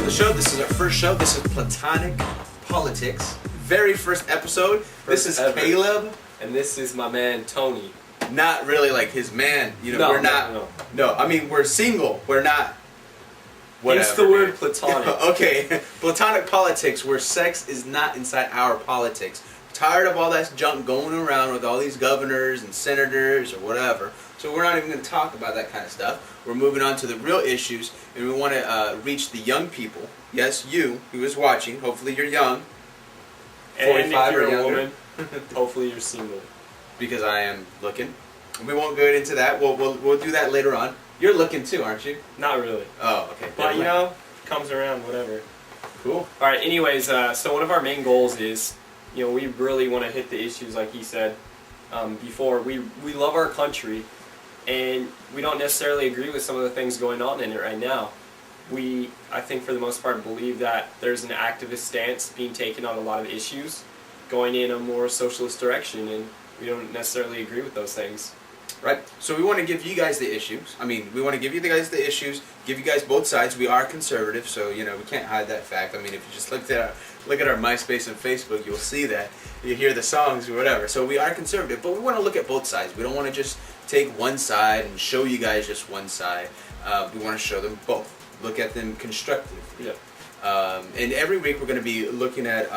the show. This is our first show. This is Platonic Politics. Very first episode. This is ever. Caleb. And this is my man, Tony. Not really like his man. You know, No, we're not. No, I mean, we're single. We're not. Whatever, It's the word man. platonic. Okay. Platonic politics, where sex is not inside our politics. Tired of all that junk going around with all these governors and senators or whatever. So we're not even going to talk about that kind of stuff. We're moving on to the real issues, and we want to reach the young people. Yes, you who is watching. Hopefully you're young. And 45 if you're or a younger. woman, hopefully you're single. Because I am looking. We won't go into that. We'll do that later on. You're looking too, aren't you? Not really. Oh, okay. But, you know, comes around, whatever. Cool. Alright, anyways, so one of our main goals is, you know, we really want to hit the issues, like he said before. We love our country, and we don't necessarily agree with some of the things going on in it right now. We, I think for the most part, believe that there's an activist stance being taken on a lot of issues, going in a more socialist direction, and we don't necessarily agree with those things. Right. So we want to give you guys the issues. I mean, we want to give you guys the issues, give you guys both sides. We are conservative, so, you know, we can't hide that fact. I mean, if you just look at our MySpace and Facebook, you'll see that. You hear the songs or whatever. So we are conservative, but we want to look at both sides. We don't want to just take one side and show you guys just one side. We want to show them both. Look at them constructively. Yeah. And every week we're going to be looking at,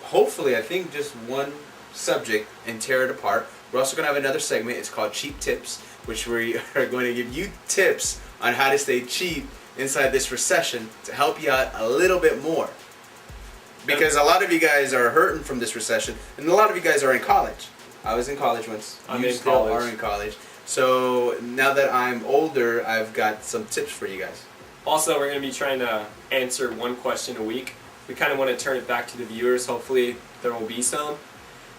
hopefully, I think just one subject and tear it apart. We're also going to have another segment. It's called Cheap Tips, which we are going to give you tips on how to stay cheap inside this recession to help you out a little bit more. Because a lot of you guys are hurting from this recession, and a lot of you guys are in college. I was in college once. I'm you in still college. are in college. So now that I'm older, I've got some tips for you guys. Also, we're going to be trying to answer one question a week. We kind of want to turn it back to the viewers. Hopefully there will be some.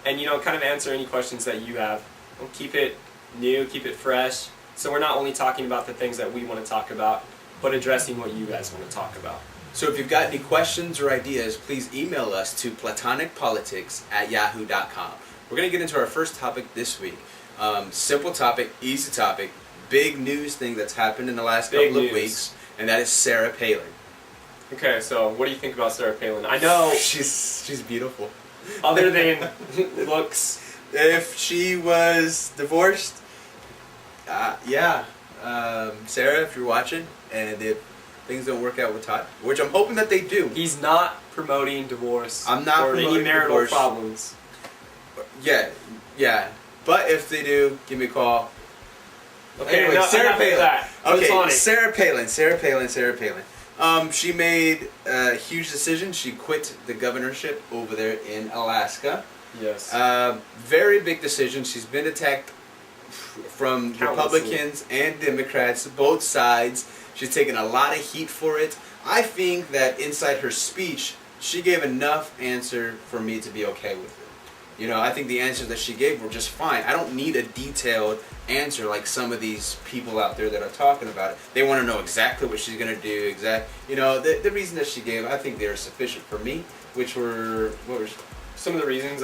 And, you know, kind of answer any questions that you have. We'll keep it new, keep it fresh. So we're not only talking about the things that we want to talk about, but addressing what you guys want to talk about. So if you've got any questions or ideas, please email us to platonicpolitics@yahoo.com. We're going to get into our first topic this week. Simple topic, easy topic, big news thing that's happened in the last couple of weeks, and that is Sarah Palin. Okay, so what do you think about Sarah Palin? I know she's beautiful. other than looks. If she was divorced, yeah. Sarah, if you're watching, and if things don't work out with Todd, which I'm hoping that they do. He's not promoting divorce. I'm not or promoting any marital divorce. problems. Yeah. But if they do, give me a call. Okay, anyway, no, Sarah Palin. That. Okay, Platonic. Sarah Palin. She made a huge decision. She quit the governorship over there in Alaska. Yes. Very big decision. She's been attacked from Republicans and Democrats, both sides. She's taken a lot of heat for it. I think that inside her speech, she gave enough answer for me to be okay with it. You know, I think the answers that she gave were just fine. I don't need a detailed answer like some of these people out there that are talking about it. They want to know exactly what she's going to do, you know, the reason that she gave, I think they were sufficient for me, which were, what were some of the reasons?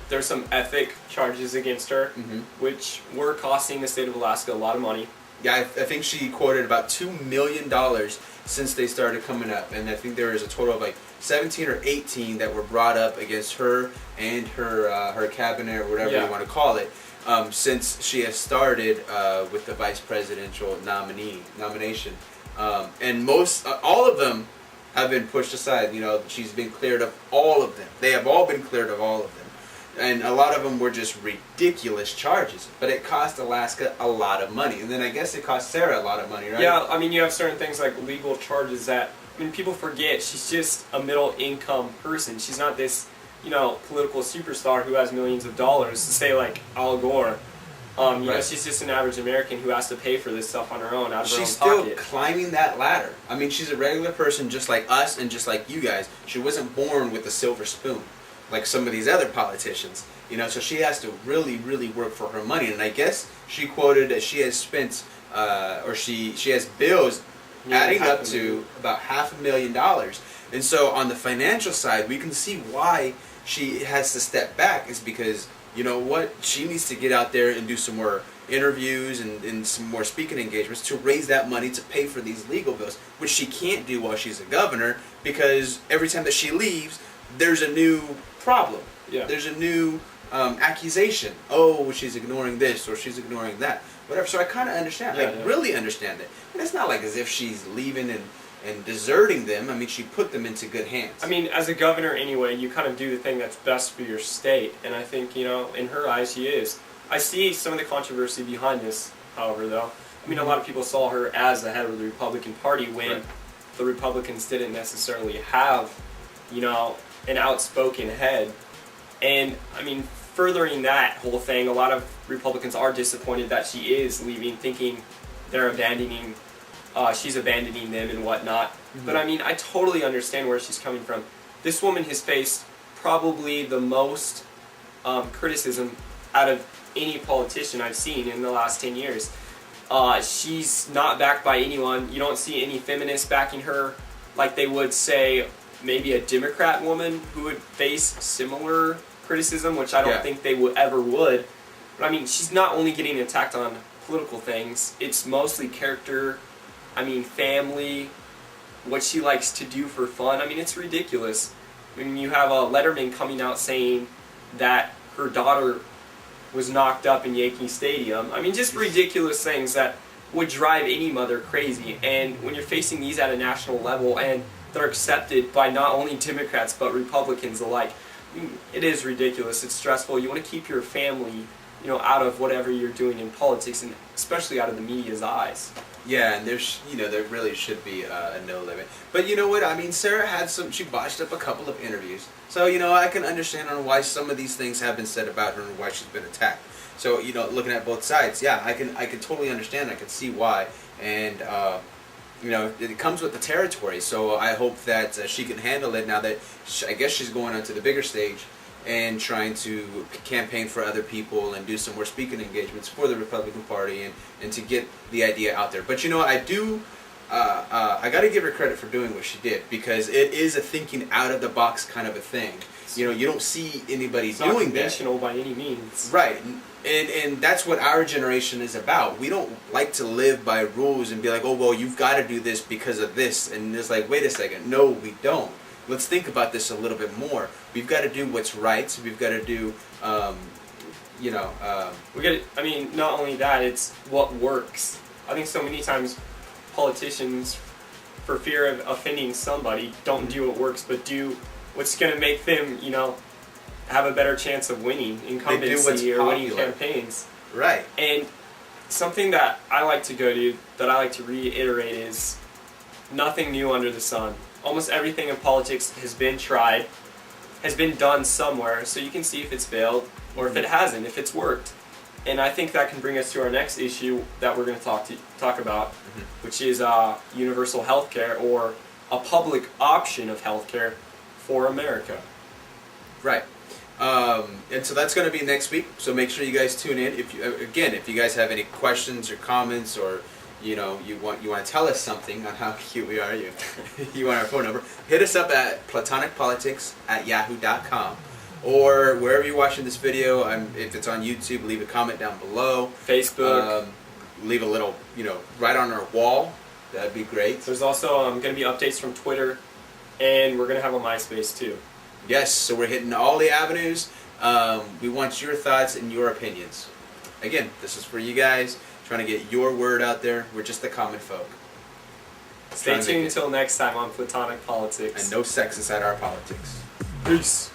There's some ethic charges against her, which were costing the state of Alaska a lot of money. Yeah, I think she quoted about $2 million since they started coming up, and I think there is a total of like 17 or 18 that were brought up against her and her cabinet or whatever you want to call it, since she has started with the vice presidential nomination, and all of them have been pushed aside. You know, she's been cleared of all of them. They have all been cleared of all of them. And a lot of them were just ridiculous charges. But it cost Alaska a lot of money. And then I guess it cost Sarah a lot of money, right? Yeah, I mean, you have certain things like legal charges that, I mean, people forget she's just a middle income person. She's not this, you know, political superstar who has millions of dollars to say like Al Gore. You know, she's just an average American who has to pay for this stuff on her own, out of her own pocket. She's still climbing that ladder. I mean, she's a regular person just like us and just like you guys. She wasn't born with a silver spoon like some of these other politicians, you know, so she has to really, really work for her money. And I guess she quoted that she has spent, or she has bills adding up to about $500,000. And so on the financial side, we can see why she has to step back is because, you know what, she needs to get out there and do some more interviews and some more speaking engagements to raise that money to pay for these legal bills, which she can't do while she's a governor, because every time that she leaves, there's a new problem. Yeah. There's a new accusation. Oh, she's ignoring this or she's ignoring that. Whatever. So I kind of understand. Yeah, I really understand it. And it's not like as if she's leaving and deserting them. I mean, she put them into good hands. I mean, as a governor anyway, you kind of do the thing that's best for your state. And I think, in her eyes, she is. I see some of the controversy behind this, however, though. I mean, a lot of people saw her as the head of the Republican Party when right. the Republicans didn't necessarily have, an outspoken head. And, I mean, furthering that whole thing, a lot of Republicans are disappointed that she is leaving, thinking she's abandoning them and whatnot. Mm-hmm. But, I mean, I totally understand where she's coming from. This woman has faced probably the most criticism out of any politician I've seen in the last 10 years. She's not backed by anyone. You don't see any feminists backing her like they would, say, maybe a Democrat woman who would face similar criticism, which I don't think they ever would. But I mean, she's not only getting attacked on political things, it's mostly character, family, what she likes to do for fun. I mean, it's ridiculous. I mean, you have a Letterman coming out saying that her daughter was knocked up in Yankee Stadium. I mean, just ridiculous things that would drive any mother crazy. And when you're facing these at a national level and they're accepted by not only Democrats but Republicans alike, I mean, it is ridiculous. It's stressful. You want to keep your family, out of whatever you're doing in politics, and especially out of the media's eyes. Yeah, and there really should be a no limit. But you know what? I mean, Sarah she botched up a couple of interviews. So, I can understand on why some of these things have been said about her and why she's been attacked. So, looking at both sides, yeah, I can totally understand. I can see why. And, it comes with the territory. So I hope that she can handle it now that I guess she's going onto the bigger stage and trying to campaign for other people and do some more speaking engagements for the Republican Party and to get the idea out there. But I got to give her credit for doing what she did, because it is a thinking out of the box kind of a thing. You don't see anybody it's doing not that. conventional by any means. Right. And that's what our generation is about. We don't like to live by rules and be like, oh, well, you've got to do this because of this. And it's like, wait a second. No, we don't. Let's think about this a little bit more. We've got to do what's right. We've got to do, not only that, it's what works. I think so many times politicians, for fear of offending somebody, don't do what works, but do what's going to make them, have a better chance of winning incumbency or winning campaigns. Right. And something that I like to go to, that I like to reiterate, is nothing new under the sun. Almost everything in politics has been tried, has been done somewhere, so you can see if it's failed or if it hasn't, if it's worked. And I think that can bring us to our next issue that we're going to talk about, which is universal health care, or a public option of health care for America. Right. And so that's going to be next week. So make sure you guys tune in. If you guys have any questions or comments, or you want to tell us something on how cute we are, you want our phone number, hit us up at platonicpolitics@yahoo.com, or wherever you're watching this video. If it's on YouTube, leave a comment down below. Facebook. Leave a little, right on our wall. That'd be great. There's also going to be updates from Twitter, and we're going to have a MySpace too. Yes, so we're hitting all the avenues. We want your thoughts and your opinions. Again, this is for you guys, trying to get your word out there. We're just the common folk. Stay tuned until next time on Platonic Politics. And no sex inside our politics. Peace.